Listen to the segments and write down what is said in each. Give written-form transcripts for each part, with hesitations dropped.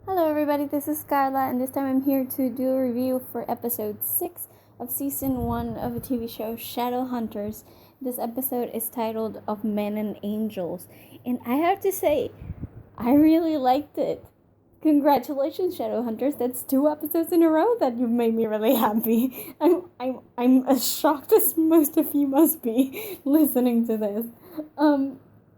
Hello everybody, this is Carla, and this time I'm here to do a review for episode 6 of season 1 of the TV show Shadowhunters. This episode is titled Of Men and Angels, and I have to say, I really liked it. Congratulations, Shadowhunters, that's 2 episodes in a row that you've made me really happy. I'm as shocked as most of you must be listening to this.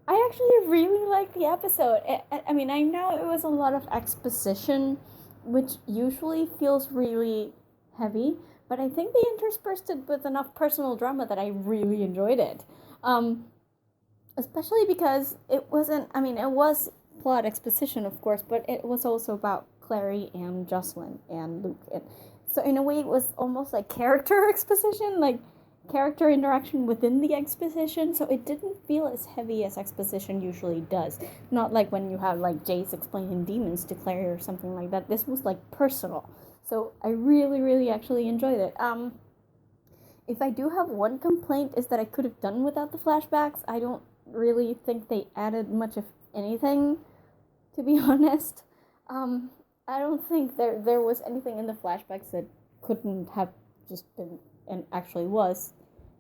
I actually really liked the episode. I mean, I know it was a lot of exposition, which usually feels really heavy, but I think they interspersed it with enough personal drama that I really enjoyed it. Especially because it wasn't, it was plot exposition, of course, but it was also about Clary and Jocelyn and Luke. And so in a way, it was almost like character exposition, like character interaction within the exposition, so it didn't feel as heavy as exposition usually does. Not like when you have like Jace explaining demons to Clary or something like that. This was like personal, so I really actually enjoyed it. If I do have one complaint, is that I could have done without the flashbacks. I don't really think they added much of anything, to be honest. I don't think there was anything in the flashbacks that couldn't have just been, and actually was,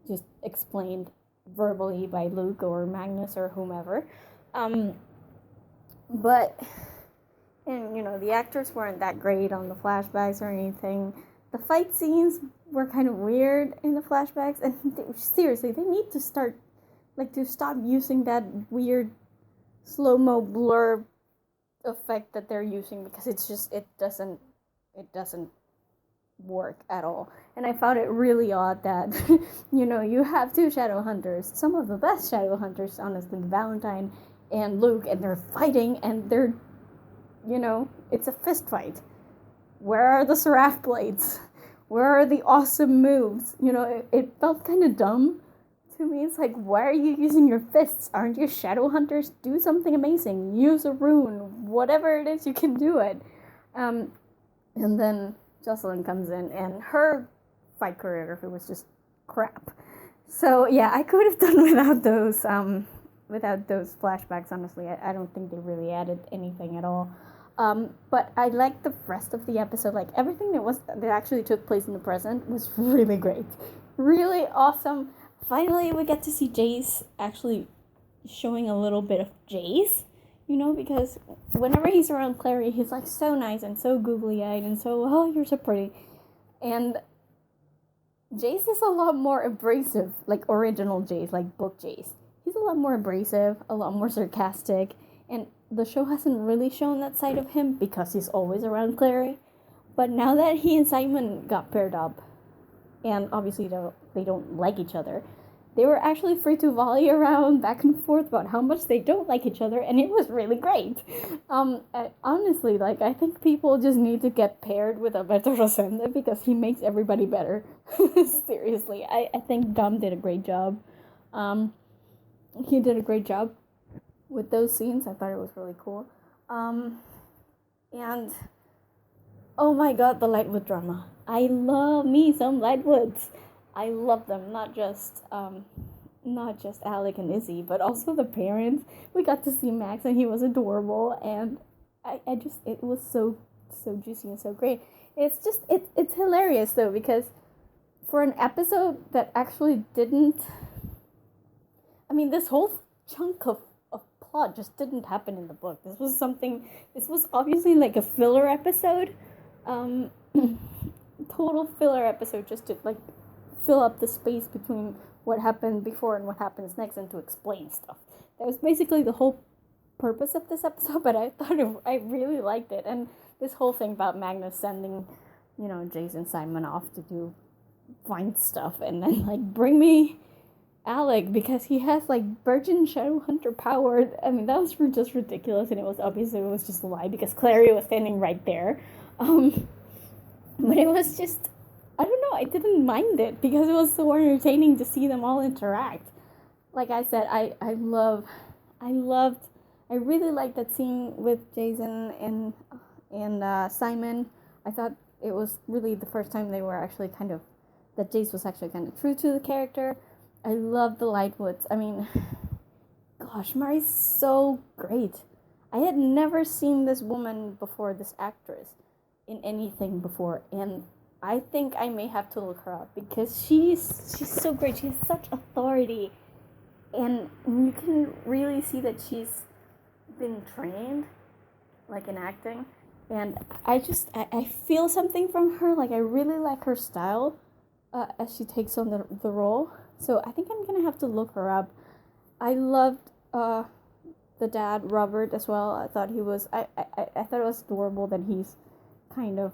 just explained verbally by Luke or Magnus or whomever. But, and the actors weren't that great on the flashbacks or anything. The fight scenes were kind of weird in the flashbacks, and seriously, they need to stop using that weird slow-mo blur effect that they're using, because it doesn't work at all. And I found it really odd that you have 2 Shadowhunters, some of the best Shadowhunters, honestly, Valentine and Luke, and they're fighting, and they're it's a fist fight. Where are the Seraph blades? Where are the awesome moves? It felt kind of dumb to me. It's like, why are you using your fists? Aren't you Shadowhunters? Do something amazing. Use a rune. Whatever it is, you can do it. And then Jocelyn comes in, and her fight choreography was just crap. So yeah, I could have done without those flashbacks. Honestly, I don't think they really added anything at all. But I liked the rest of the episode. Like, everything that actually took place in the present was really great, really awesome. Finally, we get to see Jace actually showing a little bit of Jace. Because whenever he's around Clary, he's like so nice and so googly-eyed and so, oh, you're so pretty. And Jace is a lot more abrasive, like original Jace, like book Jace. He's a lot more abrasive, a lot more sarcastic, and the show hasn't really shown that side of him because he's always around Clary. But now that he and Simon got paired up, and obviously they don't like each other, they were actually free to volley around back and forth about how much they don't like each other, and it was really great. Honestly, I think people just need to get paired with Alberto Rosende, because he makes everybody better. Seriously, I think Dom did a great job. He did a great job with those scenes. I thought it was really cool. And oh my god, the Lightwood drama. I love me some Lightwoods. I love them, not just Alec and Izzy, but also the parents. We got to see Max, and he was adorable, and it was so juicy and so great. It's hilarious though, because for an episode that actually didn't, this whole chunk of plot just didn't happen in the book. This was obviously like a filler episode, total filler episode, just to fill up the space between what happened before and what happens next, and to explain stuff. That was basically the whole purpose of this episode, but I really liked it. And this whole thing about Magnus sending, Jace and Simon off to find stuff, and then bring me Alec, because he has virgin Shadowhunter power. That was just ridiculous, and it was just a lie, because Clary was standing right there. But it was just, I don't know, I didn't mind it, because it was so entertaining to see them all interact. Like I said, I really liked that scene with Jason and Simon. I thought it was really the first time they were actually that Jace was actually kind of true to the character. I love the Lightwoods. Gosh, Mari's so great. I had never seen this woman before, this actress, in anything before, and I think I may have to look her up because she's so great. She has such authority, and you can really see that she's been trained, like, in acting. And I feel something from her. Like, I really like her style as she takes on the role. So I think I'm gonna have to look her up. I loved the dad, Robert, as well. I thought he was I thought it was adorable that he's kind of,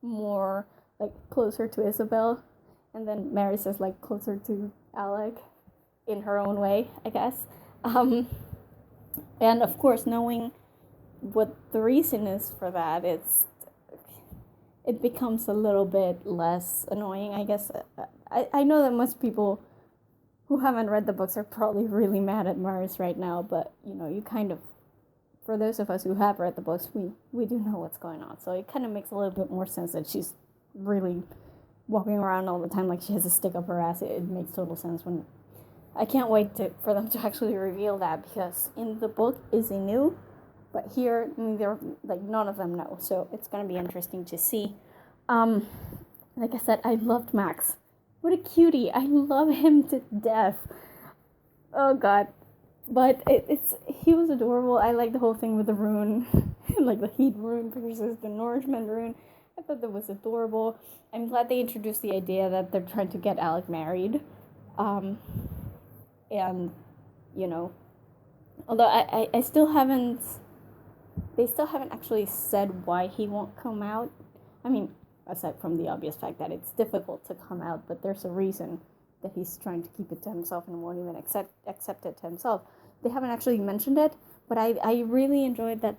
more like closer to Isabel, and then Maris is like closer to Alec in her own way, I guess. And of course, knowing what the reason is for that, it becomes a little bit less annoying, I guess. I know that most people who haven't read the books are probably really mad at Maris right now, but you kind of, for those of us who have read the books, we do know what's going on. So it kind of makes a little bit more sense that she's really walking around all the time like she has a stick up her ass. It makes total sense. When I can't wait for them to actually reveal that, because in the book Izzy knew, but here none of them know. So it's gonna be interesting to see. Like I said, I loved Max. What a cutie! I love him to death. Oh God. But he was adorable. I like the whole thing with the rune, like the heat rune versus the nourishment rune. I thought that was adorable. I'm glad they introduced the idea that they're trying to get Alec married. And, although I still haven't, they still haven't actually said why he won't come out. I mean, aside from the obvious fact that it's difficult to come out, but there's a reason that he's trying to keep it to himself and won't even accept it to himself. They haven't actually mentioned it, but I really enjoyed that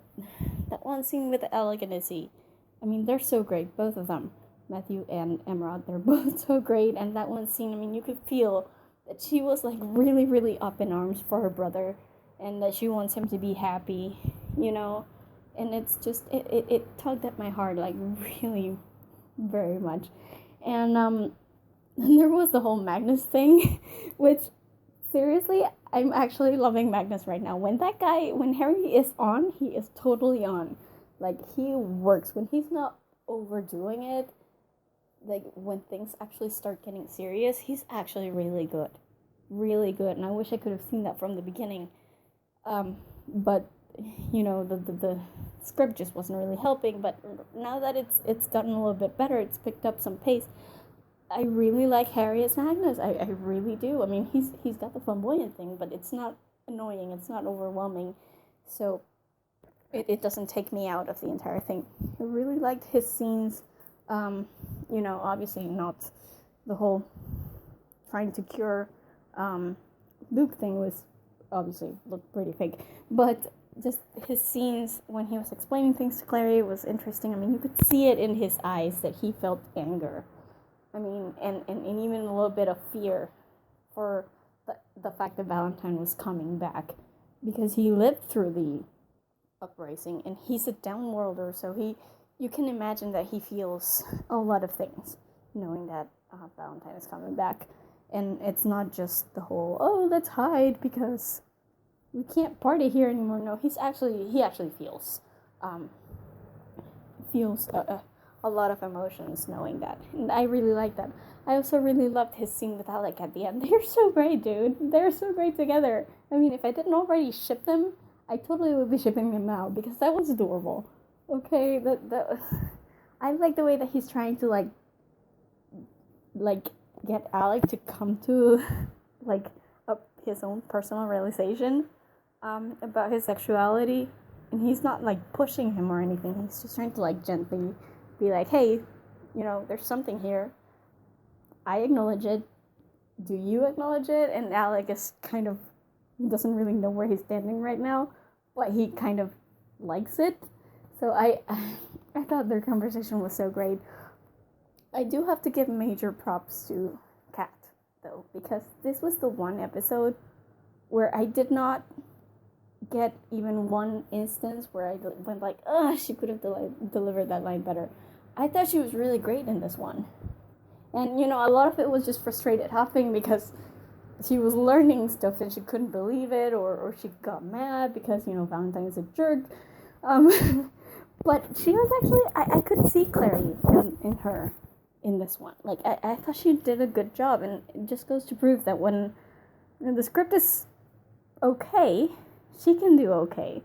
one scene with Alec and Izzy. I mean, they're so great, both of them. Matthew and Emerald, they're both so great. And that one scene, I mean, you could feel that she was like really, really up in arms for her brother, and that she wants him to be happy, And it's just, it tugged at my heart, like, really, very much. And there was the whole Magnus thing, which, seriously, I'm actually loving Magnus right now. When Harry is on, he is totally on. Like, he works. When he's not overdoing it, like, when things actually start getting serious, he's actually really good. Really good. And I wish I could have seen that from the beginning. But, the script just wasn't really helping. But now that it's gotten a little bit better, it's picked up some pace. I really like Harry as Magnus. I really do. I mean, he's got the flamboyant thing, but it's not annoying. It's not overwhelming. So it doesn't take me out of the entire thing. I really liked his scenes. Obviously not the whole trying to cure Luke thing was obviously looked pretty fake. But just his scenes when he was explaining things to Clary was interesting. I mean, you could see it in his eyes that he felt anger. I mean, and even a little bit of fear for the fact that Valentine was coming back, because he lived through the uprising, and he's a downworlder, so you can imagine that he feels a lot of things, knowing that Valentine is coming back. And it's not just the whole, let's hide because we can't party here anymore. No, he actually feels a lot of emotions knowing that. And I really like that. I also really loved his scene with Alec at the end. They're so great, dude. They're so great together. I mean, if I didn't already ship them, I totally would be shipping them now, because that was adorable. Okay, that I like the way that he's trying to like get Alec to come to his own personal realization about his sexuality, and he's not like pushing him or anything. He's just trying to like gently be like, hey, there's something here. I acknowledge it. Do you acknowledge it? And Alec is kind of doesn't really know where he's standing right now, but he kind of likes it. So I thought their conversation was so great. I do have to give major props to Kat, though, because this was the one episode where I did not get even one instance where I went like, she could have delivered that line better. I thought she was really great in this one. And, a lot of it was just frustrated huffing because she was learning stuff and she couldn't believe it, or she got mad because, Valentine is a jerk. But she was actually, I could see Clary in her in this one. Like, I thought she did a good job, and it just goes to prove that when the script is okay, she can do okay.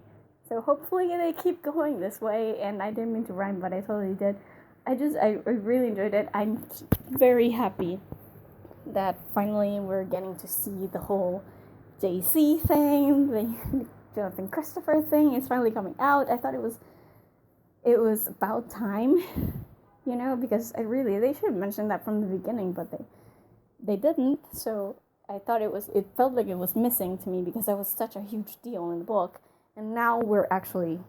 So hopefully they keep going this way, and I didn't mean to rhyme, but I totally did. I really enjoyed it. I'm very happy that finally we're getting to see the whole JC thing, the Jonathan Christopher thing is finally coming out. I thought it was about time, because they should have mentioned that from the beginning, but they didn't. So I thought it felt like it was missing to me because that was such a huge deal in the book. And now we're actually,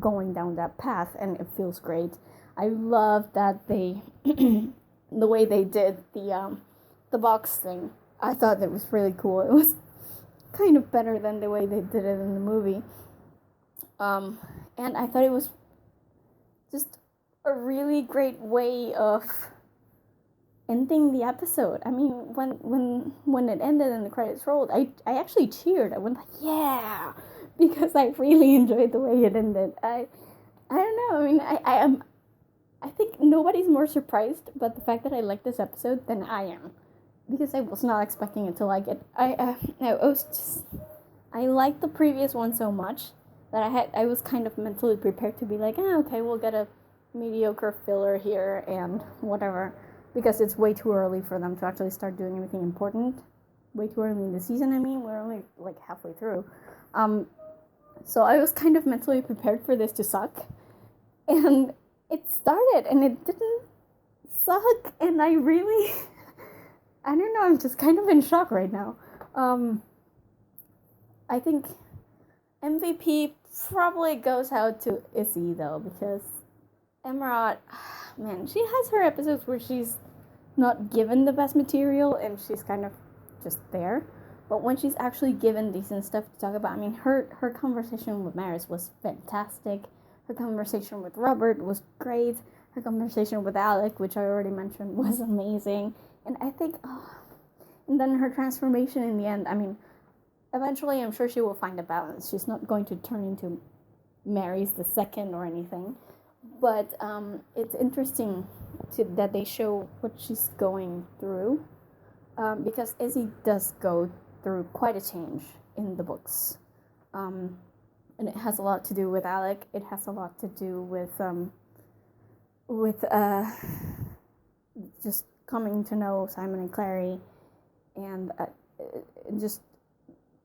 going down that path, and it feels great. I love that they, the way they did the box thing. I thought that was really cool. It was kind of better than the way they did it in the movie. And I thought it was just a really great way of ending the episode. I mean, when it ended and the credits rolled, I actually cheered. I went like, yeah, because I really enjoyed the way it ended. I don't know. I mean, I think nobody's more surprised about the fact that I like this episode than I am, because I was not expecting it to like it. I liked the previous one so much that I was kind of mentally prepared to be like, okay, we'll get a mediocre filler here and whatever, because it's way too early for them to actually start doing anything important. Way too early in the season. I mean, we're only like halfway through. So I was kind of mentally prepared for this to suck, and it started, and it didn't suck, and I really, I don't know, I'm just kind of in shock right now. I think MVP probably goes out to Izzy, though, because Emerald, man, she has her episodes where she's not given the best material, and she's kind of just there. But when she's actually given decent stuff to talk about, I mean, her conversation with Maris was fantastic. Her conversation with Robert was great. Her conversation with Alec, which I already mentioned, was amazing. And I think, and then her transformation in the end, I mean, eventually I'm sure she will find a balance. She's not going to turn into Mary's the second or anything. But it's interesting that they show what she's going through. Because Izzy does go through quite a change in the books. And it has a lot to do with Alec. It has a lot to do with just coming to know Simon and Clary, and just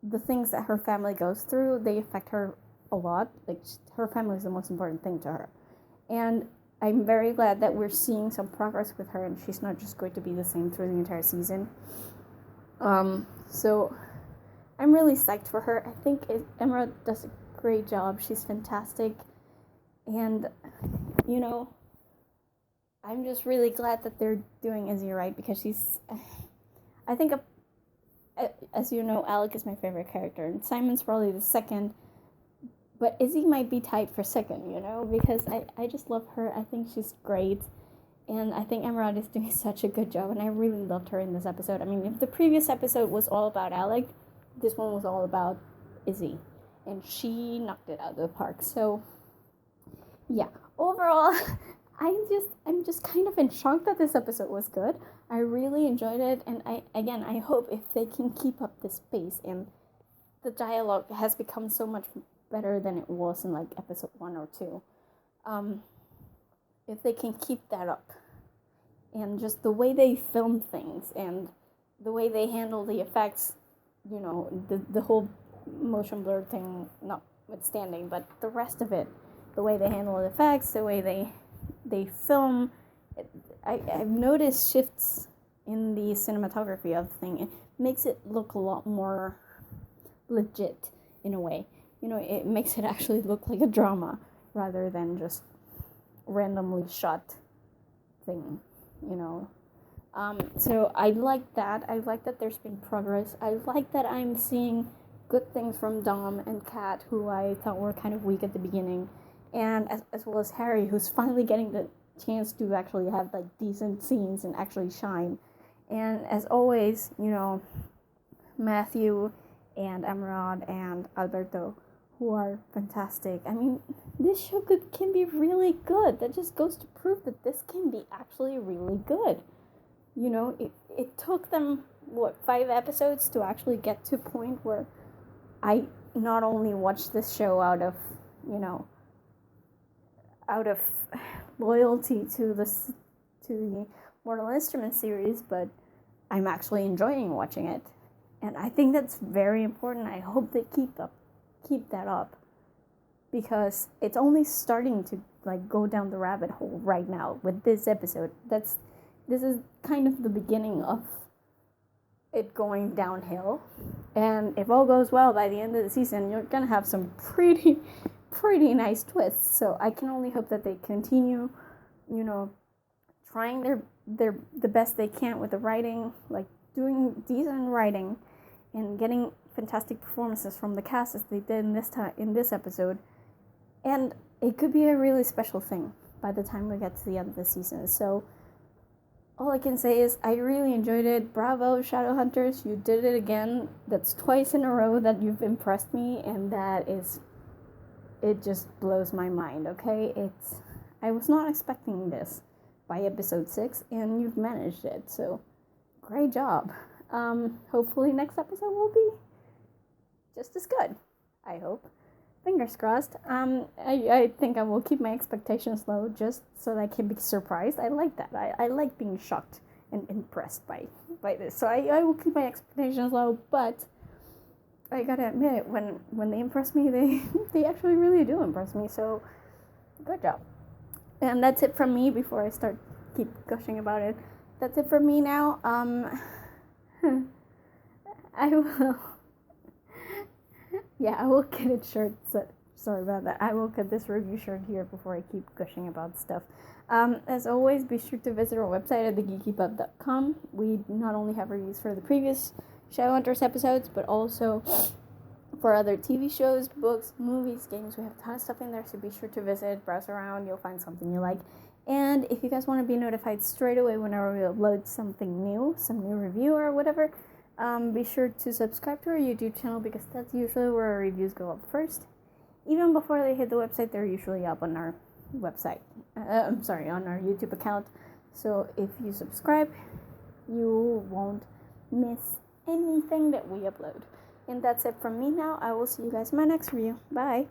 the things that her family goes through, they affect her a lot. Like, her family is the most important thing to her. And I'm very glad that we're seeing some progress with her, and she's not just going to be the same through the entire season. So I'm really psyched for her. I think Emerald does a great job. She's fantastic. And, I'm just really glad that they're doing Izzy right, because I think, as you know, Alec is my favorite character, and Simon's probably the second, but Izzy might be tied for second, because I just love her. I think she's great. And I think Emerald is doing such a good job, and I really loved her in this episode. I mean, if the previous episode was all about Alec, this one was all about Izzy, and she knocked it out of the park. So, yeah, overall, I'm just kind of in shock that this episode was good. I really enjoyed it, and I hope if they can keep up this pace, and the dialogue has become so much better than it was in like episode 1 or 2. If they can keep that up, and just the way they film things, and the way they handle the effects, the whole motion blur thing notwithstanding, but the rest of it, the way they handle the effects, the way they film, I've noticed shifts in the cinematography of the thing. It makes it look a lot more legit in a way. It makes it actually look like a drama rather than just randomly shot thing, so I like that. I like that there's been progress. I like that I'm seeing good things from Dom and Kat, who I thought were kind of weak at the beginning, and as well as Harry, who's finally getting the chance to actually have like decent scenes and actually shine. And as always, Matthew and Emerald and Alberto, who are fantastic. I mean, this show can be really good. That just goes to prove that this can be actually really good. You know, it took them, 5 episodes to actually get to a point where I not only watched this show out of loyalty to the Mortal Instruments series, but I'm actually enjoying watching it. And I think that's very important. I hope they keep that up, because it's only starting to go down the rabbit hole right now with this episode. This is kind of the beginning of it going downhill, and if all goes well, by the end of the season you're gonna have some pretty nice twists. So I can only hope that they continue, trying the best they can with the writing, doing decent writing and getting fantastic performances from the cast as they did in this episode. And it could be a really special thing by the time we get to the end of the season. So all I can say is I really enjoyed it. Bravo, Shadowhunters, you did it again. That's twice in a row that you've impressed me, and it just blows my mind, okay? I was not expecting this by episode 6, and you've managed it, so great job. Hopefully next episode will be just as good, I hope. Fingers crossed. I think I will keep my expectations low just so that I can be surprised. I like that. I like being shocked and impressed by this. So I will keep my expectations low, but I gotta admit, when they impress me, they actually really do impress me. So good job. And that's it from me before I keep gushing about it. That's it from me now. I will... Yeah, I will get it short. Sorry about that. I will cut this review short here before I keep gushing about stuff. As always, be sure to visit our website at thegeekypub.com. We not only have reviews for the previous Shadowhunters episodes, but also for other TV shows, books, movies, games. We have a ton of stuff in there, so be sure to visit, browse around. You'll find something you like. And if you guys want to be notified straight away whenever we upload something new, some new review or whatever, be sure to subscribe to our YouTube channel, because that's usually where our reviews go up first. Even before they hit the website, they're usually up on our website. On our YouTube account. So if you subscribe, you won't miss anything that we upload. And that's it from me now. I will see you guys in my next review. Bye.